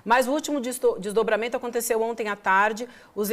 Mas o último desdobramento aconteceu ontem à tarde. Os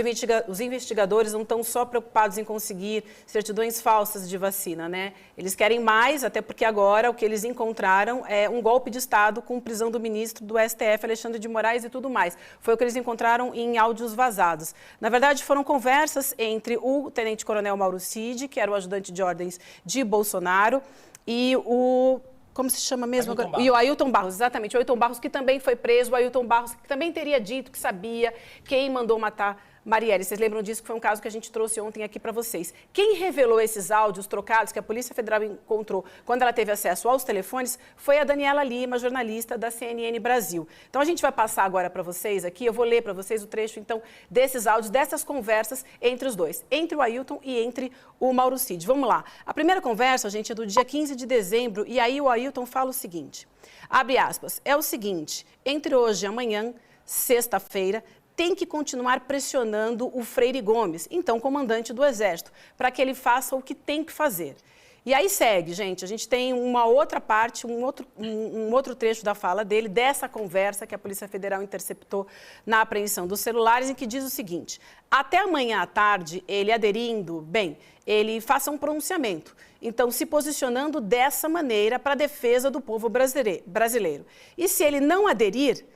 investigadores não estão só preocupados em conseguir certidões falsas de vacina, né? Eles querem mais, até porque agora o que eles encontraram é um golpe de Estado com prisão do ministro do STF, Alexandre de Moraes, e tudo mais. Foi o que eles encontraram em áudios vazados. Na verdade, foram conversas entre o tenente-coronel Mauro Cid, que era o ajudante de ordens de Bolsonaro, e o... Como se chama mesmo? E o Ailton Barros, exatamente. O Ailton Barros, que também foi preso. O Ailton Barros, que também teria dito que sabia quem mandou matar Marielle. Vocês lembram disso, que foi um caso que a gente trouxe ontem aqui para vocês. Quem revelou esses áudios trocados que a Polícia Federal encontrou quando ela teve acesso aos telefones foi a Daniela Lima, jornalista da CNN Brasil. Então, a gente vai passar agora para vocês aqui, eu vou ler para vocês o trecho, então, desses áudios, dessas conversas entre os dois, entre o Ailton e entre o Mauro Cid. Vamos lá. A primeira conversa, gente, é do dia 15 de dezembro, e aí o Ailton fala o seguinte, abre aspas, é o seguinte, entre hoje e amanhã, sexta-feira, tem que continuar pressionando o Freire Gomes, então comandante do Exército, para que ele faça o que tem que fazer. E aí segue, gente, a gente tem uma outra parte, um outro trecho da fala dele, dessa conversa que a Polícia Federal interceptou na apreensão dos celulares, em que diz o seguinte, até amanhã à tarde, ele aderindo, bem, ele faça um pronunciamento, então se posicionando dessa maneira para a defesa do povo brasileiro. E se ele não aderir,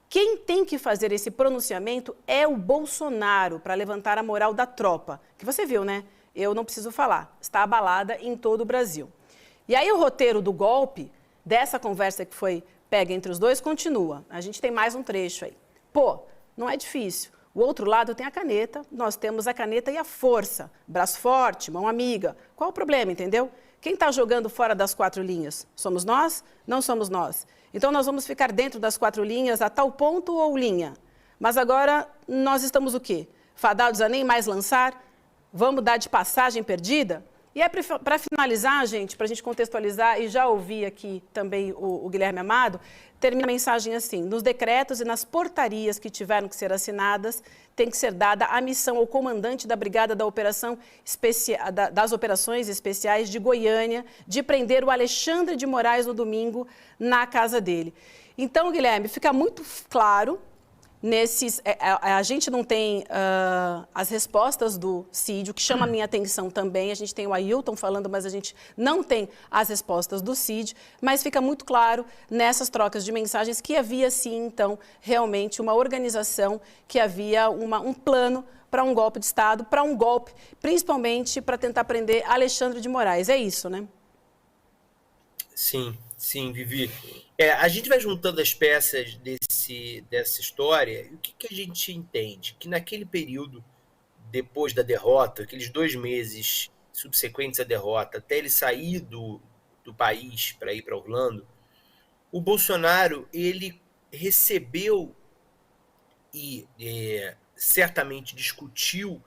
quem tem que fazer esse pronunciamento é o Bolsonaro, para levantar a moral da tropa. Que você viu, né? Eu não preciso falar. Está abalada em todo o Brasil. E aí o roteiro do golpe, dessa conversa que foi pega entre os dois, continua. A gente tem mais um trecho aí. Pô, não é difícil. O outro lado tem a caneta, nós temos a caneta e a força. Braço forte, mão amiga. Qual o problema, entendeu? Quem está jogando fora das 4 linhas? Somos nós? Não somos nós. Então, nós vamos ficar dentro das 4 linhas a tal ponto ou linha? Mas agora, nós estamos o quê? Fadados a nem mais lançar? Vamos dar de passagem perdida? E é para finalizar, gente, para a gente contextualizar, e já ouvi aqui também o Guilherme Amado, termina a mensagem assim, nos decretos e nas portarias que tiveram que ser assinadas, tem que ser dada a missão ao comandante da Brigada das Operações Especiais de Goiânia de prender o Alexandre de Moraes no domingo na casa dele. Então, Guilherme, fica muito claro... a gente não tem as respostas do Cid, o que chama a minha atenção também, a gente tem o Ailton falando, mas a gente não tem as respostas do Cid, mas fica muito claro nessas trocas de mensagens que havia sim, então, realmente uma organização, que havia um plano para um golpe de Estado, para um golpe, principalmente para tentar prender Alexandre de Moraes. É isso, né? Sim, Vivi. A gente vai juntando as peças dessa história e o que a gente entende? Que naquele período, depois da derrota, aqueles 2 meses subsequentes à derrota, até ele sair do país para ir para Orlando, o Bolsonaro ele recebeu e certamente discutiu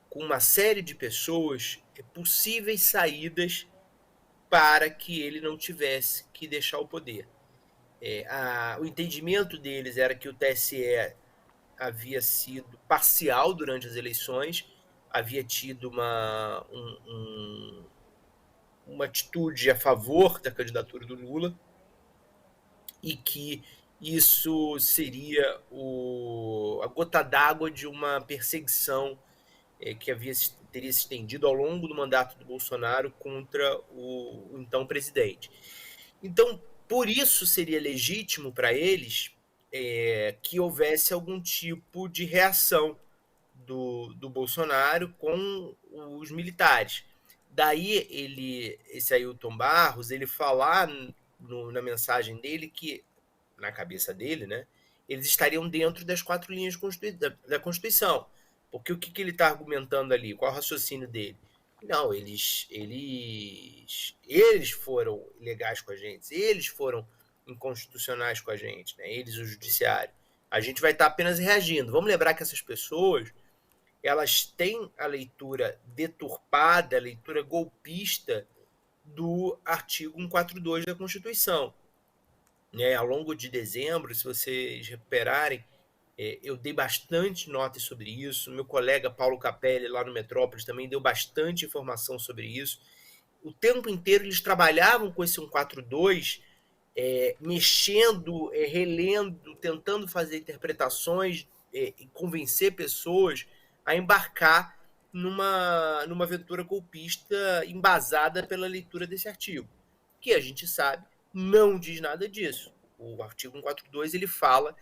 com uma série de pessoas possíveis saídas para que ele não tivesse que deixar o poder. O entendimento deles era que o TSE havia sido parcial durante as eleições, havia tido uma atitude a favor da candidatura do Lula e que isso seria a gota d'água de uma perseguição que teria se estendido ao longo do mandato do Bolsonaro contra o então presidente. Então, por isso seria legítimo para eles que houvesse algum tipo de reação do Bolsonaro com os militares. Daí esse Ailton Barros, ele falar na mensagem dele que, na cabeça dele, né, eles estariam dentro das 4 linhas da Constituição. Porque o que ele está argumentando ali? Qual é o raciocínio dele? Não, eles foram ilegais com a gente, eles foram inconstitucionais com a gente, né? Eles, o judiciário. A gente vai estar apenas reagindo. Vamos lembrar que essas pessoas, elas têm a leitura deturpada, a leitura golpista do artigo 142 da Constituição. Ao longo de dezembro, se vocês recuperarem, eu dei bastante notas sobre isso, meu colega Paulo Capelli, lá no Metrópolis, também deu bastante informação sobre isso. O tempo inteiro eles trabalhavam com esse 142 mexendo, relendo, tentando fazer interpretações e convencer pessoas a embarcar numa aventura golpista embasada pela leitura desse artigo, que a gente sabe não diz nada disso. O artigo 142 ele fala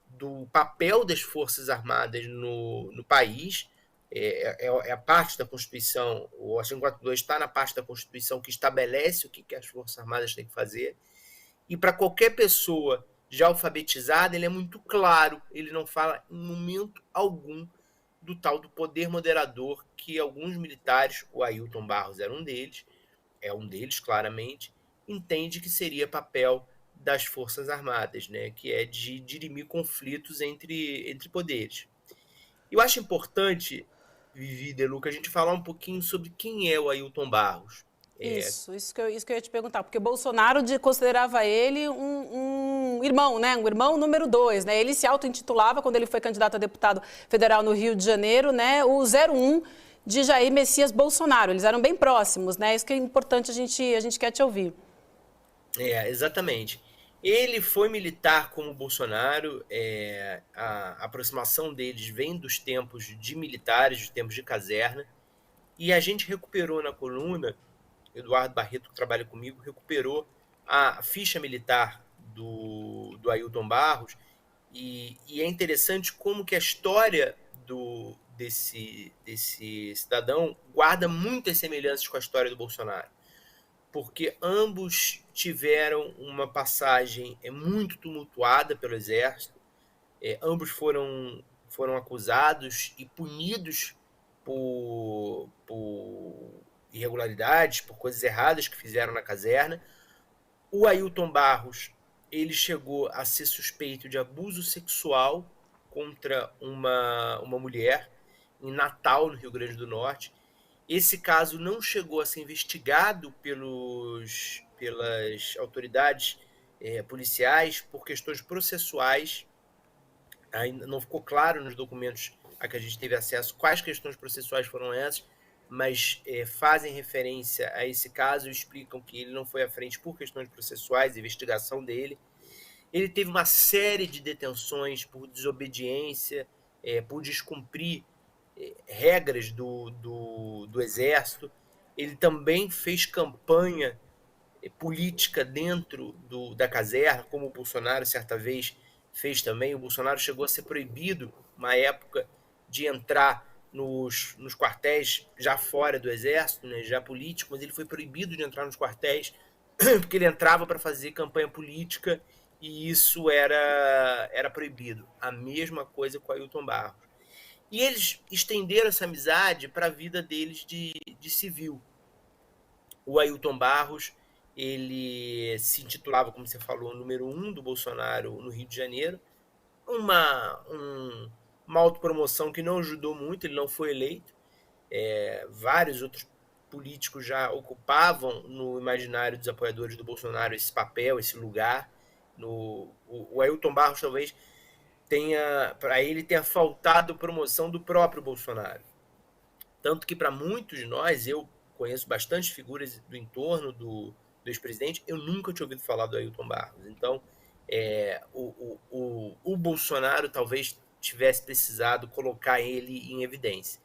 do papel das Forças Armadas no país, é a parte da Constituição, o artigo 142 está na parte da Constituição que estabelece o que as Forças Armadas têm que fazer, e para qualquer pessoa já alfabetizada, ele é muito claro, ele não fala em momento algum do tal do poder moderador que alguns militares, o Ailton Barros era um deles, é um deles claramente, entende que seria papel das Forças Armadas, né, que é de dirimir conflitos entre poderes. Eu acho importante, Vivi De Luca, a gente falar um pouquinho sobre quem é o Ailton Barros. Isso que eu ia te perguntar, porque Bolsonaro considerava ele um irmão, né? Um irmão número 2, né? Ele se auto-intitulava, quando ele foi candidato a deputado federal no Rio de Janeiro, né? O 01 de Jair Messias Bolsonaro. Eles eram bem próximos, né? Isso que é importante, a gente quer te ouvir. Exatamente. Ele foi militar como Bolsonaro, a aproximação deles vem dos tempos de militares, dos tempos de caserna, e a gente recuperou na coluna, Eduardo Barreto, que trabalha comigo, recuperou a ficha militar do Ailton Barros, e é interessante como que a história desse cidadão guarda muitas semelhanças com a história do Bolsonaro, porque ambos tiveram uma passagem muito tumultuada pelo Exército, ambos foram acusados e punidos por irregularidades, por coisas erradas que fizeram na caserna. O Ailton Barros, ele chegou a ser suspeito de abuso sexual contra uma mulher em Natal, no Rio Grande do Norte. Esse caso não chegou a ser investigado pelas autoridades policiais por questões processuais. Ainda não ficou claro nos documentos a que a gente teve acesso quais questões processuais foram essas, mas fazem referência a esse caso e explicam que ele não foi à frente por questões processuais, investigação dele. Ele teve uma série de detenções por desobediência, por descumprir regras do Exército. Ele também fez campanha política dentro da caserna, como o Bolsonaro certa vez fez também. O Bolsonaro chegou a ser proibido, uma época, de entrar nos quartéis já fora do Exército, né, já político, mas ele foi proibido de entrar nos quartéis porque ele entrava para fazer campanha política e isso era proibido. A mesma coisa com o Ailton Barros. E eles estenderam essa amizade para a vida deles de civil. O Ailton Barros, ele se intitulava, como você falou, número 1 do Bolsonaro no Rio de Janeiro. Uma autopromoção que não ajudou muito, ele não foi eleito. Vários outros políticos já ocupavam no imaginário dos apoiadores do Bolsonaro esse papel, esse lugar. O Ailton Barros talvez para ele tenha faltado promoção do próprio Bolsonaro. Tanto que para muitos de nós, eu conheço bastante figuras do entorno do ex-presidente, eu nunca tinha ouvido falar do Ailton Barros. Então, o Bolsonaro talvez tivesse precisado colocar ele em evidência.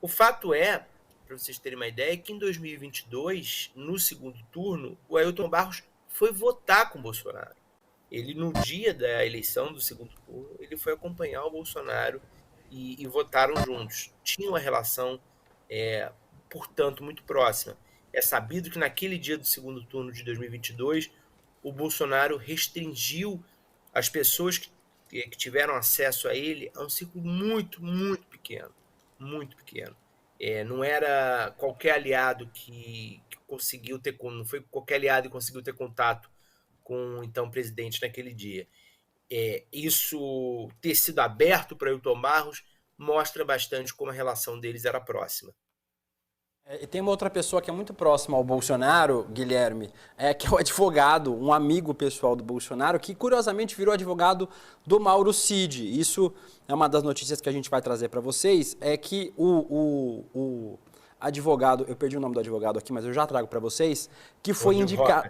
O fato é, para vocês terem uma ideia, que em 2022, no segundo turno, o Ailton Barros foi votar com o Bolsonaro. Ele, no dia da eleição do segundo turno, ele foi acompanhar o Bolsonaro e votaram juntos. Tinha uma relação, portanto, muito próxima. É sabido que naquele dia do segundo turno de 2022, o Bolsonaro restringiu as pessoas que tiveram acesso a ele a um círculo muito, muito pequeno. Muito pequeno. Não era qualquer aliado que conseguiu ter, não foi qualquer aliado que conseguiu ter contato com o então presidente naquele dia. Isso ter sido aberto para Ailton Barros mostra bastante como a relação deles era próxima. E tem uma outra pessoa que é muito próxima ao Bolsonaro, Guilherme, que é o advogado, um amigo pessoal do Bolsonaro, que curiosamente virou advogado do Mauro Cid. Isso é uma das notícias que a gente vai trazer para vocês, é que o advogado, eu perdi o nome do advogado aqui, mas eu já trago para vocês, que foi indicado...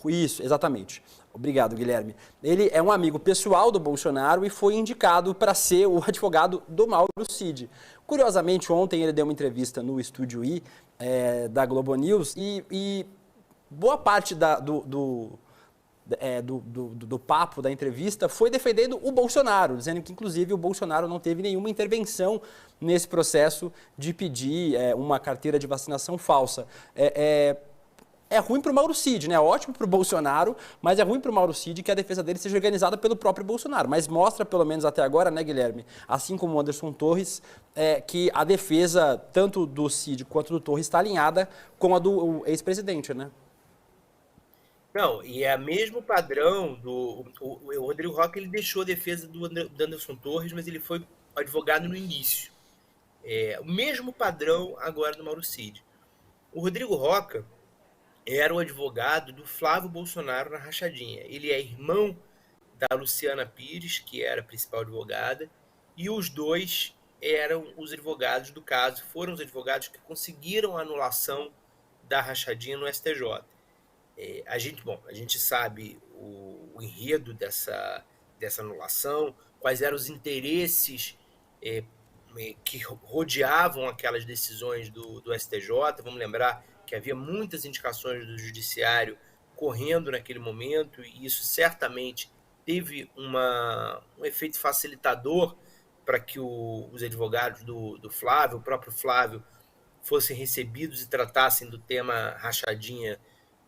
Isso, exatamente. Obrigado, Guilherme. Ele é um amigo pessoal do Bolsonaro e foi indicado para ser o advogado do Mauro Cid. Curiosamente, ontem ele deu uma entrevista no Estúdio I, da Globo News, e boa parte do papo da entrevista foi defendendo o Bolsonaro, dizendo que, inclusive, o Bolsonaro não teve nenhuma intervenção nesse processo de pedir uma carteira de vacinação falsa. É ruim para o Mauro Cid, né? Ótimo para o Bolsonaro, mas é ruim para o Mauro Cid que a defesa dele seja organizada pelo próprio Bolsonaro. Mas mostra, pelo menos até agora, né, Guilherme, assim como o Anderson Torres, que a defesa, tanto do Cid quanto do Torres, está alinhada com a do ex-presidente, né? Não, e é o mesmo padrão o Rodrigo Rocha, ele deixou a defesa do Anderson Torres, mas ele foi advogado no início. O mesmo padrão agora do Mauro Cid. O Rodrigo Rocha era o advogado do Flávio Bolsonaro na rachadinha. Ele é irmão da Luciana Pires, que era a principal advogada, e os dois eram os advogados do caso, foram os advogados que conseguiram a anulação da rachadinha no STJ. A gente sabe o enredo dessa anulação, quais eram os interesses que rodeavam aquelas decisões do STJ. Vamos lembrar que havia muitas indicações do judiciário correndo naquele momento, e isso certamente teve um efeito facilitador para que os advogados do Flávio, o próprio Flávio, fossem recebidos e tratassem do tema rachadinha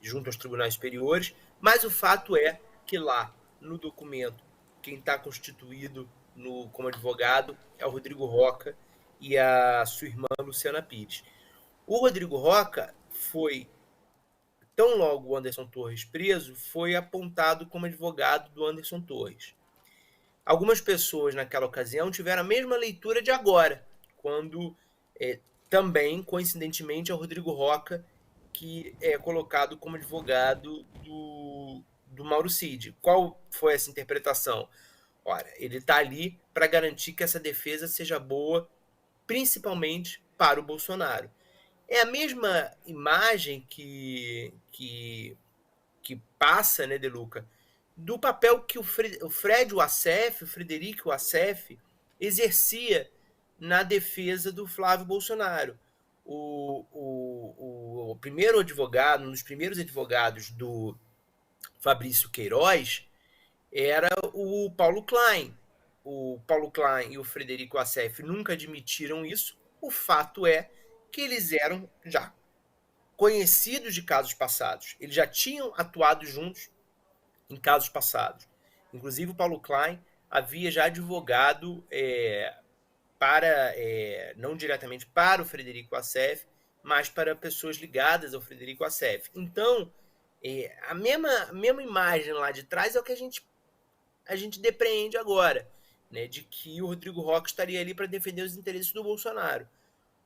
junto aos tribunais superiores. Mas o fato é que lá, no documento, quem está constituído como advogado é o Rodrigo Rocha e a sua irmã Luciana Pires. O Rodrigo Rocha foi, tão logo o Anderson Torres preso, foi apontado como advogado do Anderson Torres. Algumas pessoas naquela ocasião tiveram a mesma leitura de agora, quando também, coincidentemente, é o Rodrigo Rocha que é colocado como advogado do Mauro Cid. Qual foi essa interpretação? Ora, ele está ali para garantir que essa defesa seja boa, principalmente para o Bolsonaro. É a mesma imagem que passa, né, De Luca, do papel que o Frederico Wassef, exercia na defesa do Flávio Bolsonaro. O primeiro advogado, um dos primeiros advogados do Fabrício Queiroz, era o Paulo Klein. O Paulo Klein e o Frederico Wassef nunca admitiram isso. O fato é que eles eram já conhecidos de casos passados. Eles já tinham atuado juntos em casos passados. Inclusive, o Paulo Klein havia já advogado não diretamente para o Frederico Wassef, mas para pessoas ligadas ao Frederico Wassef. Então, a mesma imagem lá de trás é o que a gente depreende agora, né, de que o Rodrigo Rocha estaria ali para defender os interesses do Bolsonaro.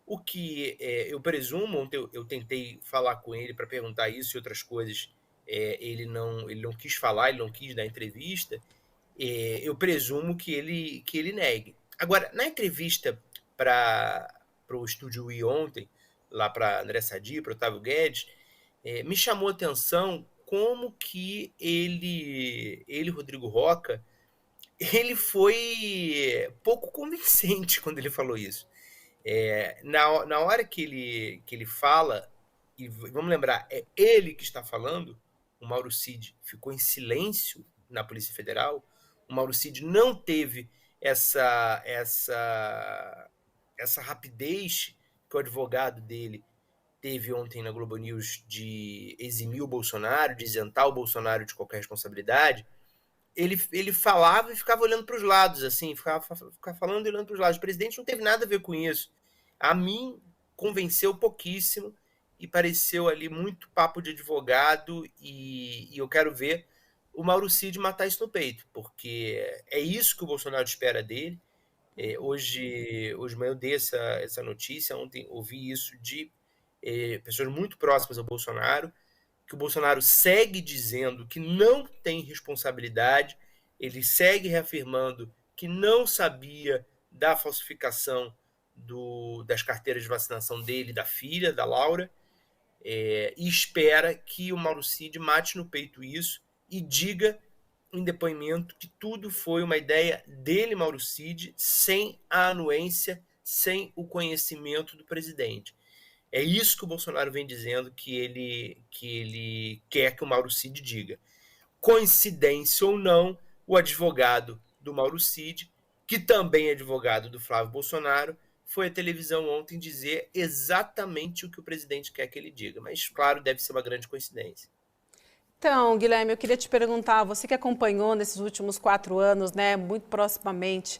O que eu presumo, ontem eu tentei falar com ele para perguntar isso e outras coisas, ele não quis falar, ele não quis dar entrevista, eu presumo que ele negue. Agora, na entrevista para o Estúdio I ontem, lá para André Sadi, para Otávio Guedes, me chamou a atenção como que ele, Rodrigo Rocha, ele foi pouco convincente quando ele falou isso. Na hora que ele fala, e vamos lembrar, é ele que está falando, o Mauro Cid ficou em silêncio na Polícia Federal, o Mauro Cid não teve essa rapidez que o advogado dele teve ontem na Globo News de eximir o Bolsonaro, de isentar o Bolsonaro de qualquer responsabilidade. Ele falava e ficava olhando para os lados, assim, ficava falando e olhando para os lados. O presidente não teve nada a ver com isso. A mim, convenceu pouquíssimo e pareceu ali muito papo de advogado, e eu quero ver o Mauro Cid matar isso no peito, porque é isso que o Bolsonaro espera dele. Hoje eu dei essa notícia, ontem ouvi isso de pessoas muito próximas ao Bolsonaro, que o Bolsonaro segue dizendo que não tem responsabilidade, ele segue reafirmando que não sabia da falsificação das carteiras de vacinação dele e da filha, da Laura. E espera que o Mauro Cid mate no peito isso e diga em depoimento que tudo foi uma ideia dele, Mauro Cid, sem a anuência, sem o conhecimento do presidente. É isso que o Bolsonaro vem dizendo que ele quer que o Mauro Cid diga. Coincidência ou não, o advogado do Mauro Cid, que também é advogado do Flávio Bolsonaro, foi à televisão ontem dizer exatamente o que o presidente quer que ele diga. Mas, claro, deve ser uma grande coincidência. Então, Guilherme, eu queria te perguntar, você que acompanhou nesses últimos 4 anos, né, muito proximamente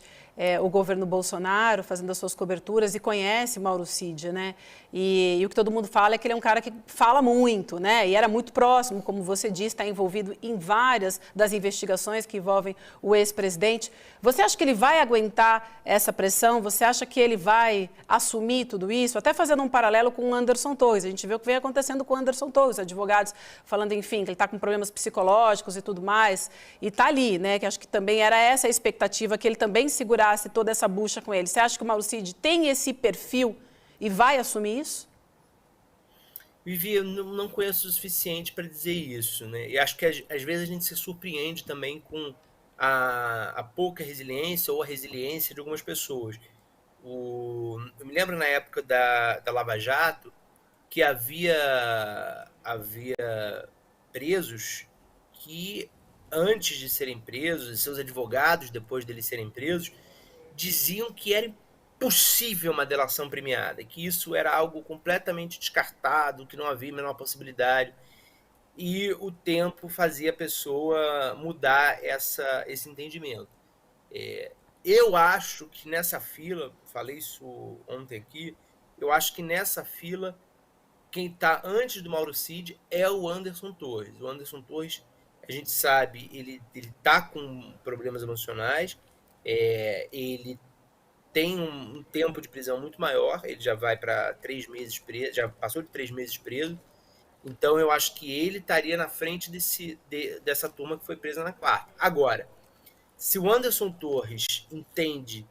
o governo Bolsonaro, fazendo as suas coberturas, e conhece Mauro Cid, né? E o que todo mundo fala é que ele é um cara que fala muito, né? E era muito próximo, como você disse, está envolvido em várias das investigações que envolvem o ex-presidente. Você acha que ele vai aguentar essa pressão? Você acha que ele vai assumir tudo isso? Até fazendo um paralelo com o Anderson Torres. A gente vê o que vem acontecendo com o Anderson Torres, advogados falando, enfim, que ele está com problemas psicológicos e tudo mais. E está ali, né? Que acho que também era essa a expectativa, que ele também segurasse toda essa bucha com ele. Você acha que o Mauro Cid tem esse perfil e vai assumir isso? Vivi, eu não conheço o suficiente para dizer isso, né? E acho que às vezes a gente se surpreende também com a pouca resiliência ou a resiliência de algumas pessoas. Eu me lembro na época da Lava Jato que havia presos que, antes de serem presos, e seus advogados, depois deles serem presos, diziam que era impossível uma delação premiada, que isso era algo completamente descartado, que não havia a menor possibilidade. E o tempo fazia a pessoa mudar esse entendimento. Eu acho que nessa fila, falei isso ontem aqui, eu acho que nessa fila, quem está antes do Mauro Cid é o Anderson Torres. O Anderson Torres, a gente sabe, ele está com problemas emocionais, ele tem um tempo de prisão muito maior, ele já vai para 3 meses preso, já passou de 3 meses preso, então eu acho que ele estaria na frente dessa turma que foi presa na quarta. Agora, se o Anderson Torres entende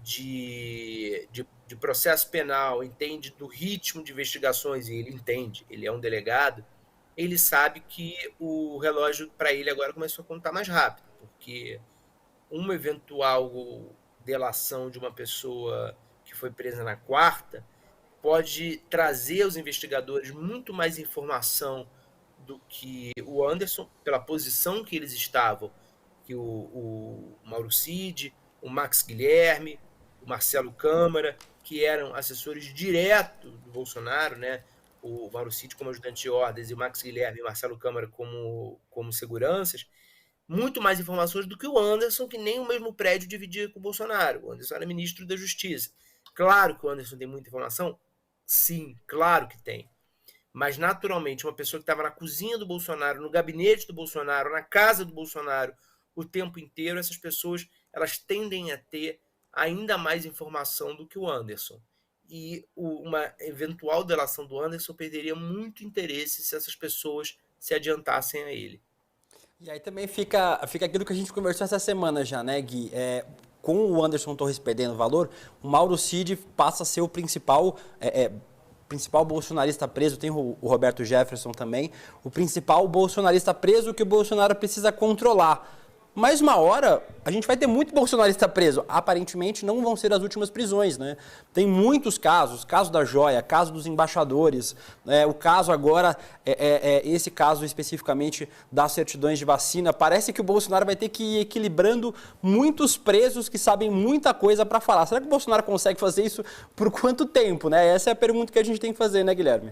de processo penal, entende do ritmo de investigações, e ele entende, ele é um delegado, ele sabe que o relógio para ele agora começou a contar mais rápido, porque uma eventual delação de uma pessoa que foi presa na quarta pode trazer aos investigadores muito mais informação do que o Anderson, pela posição que eles estavam, que o Mauro Cid, o Max Guilherme, o Marcelo Câmara, que eram assessores diretos do Bolsonaro, né? O Mauro Cid como ajudante de ordens e o Max Guilherme e o Marcelo Câmara como seguranças, muito mais informações do que o Anderson, que nem o mesmo prédio dividia com o Bolsonaro. O Anderson era ministro da Justiça. Claro que o Anderson tem muita informação? Sim, claro que tem. Mas, naturalmente, uma pessoa que estava na cozinha do Bolsonaro, no gabinete do Bolsonaro, na casa do Bolsonaro, o tempo inteiro, essas pessoas elas tendem a ter ainda mais informação do que o Anderson. E uma eventual delação do Anderson perderia muito interesse se essas pessoas se adiantassem a ele. E aí também fica aquilo que a gente conversou essa semana já, né, Gui? Com o Anderson Torres perdendo valor, o Mauro Cid passa a ser o principal bolsonarista preso, tem o Roberto Jefferson também, o principal bolsonarista preso que o Bolsonaro precisa controlar. Mas uma hora a gente vai ter muito bolsonarista preso. Aparentemente não vão ser as últimas prisões, né? Tem muitos casos, caso da joia, caso dos embaixadores, o caso agora, esse caso especificamente das certidões de vacina. Parece que o Bolsonaro vai ter que ir equilibrando muitos presos que sabem muita coisa para falar. Será que o Bolsonaro consegue fazer isso por quanto tempo, né? Essa é a pergunta que a gente tem que fazer, né, Guilherme?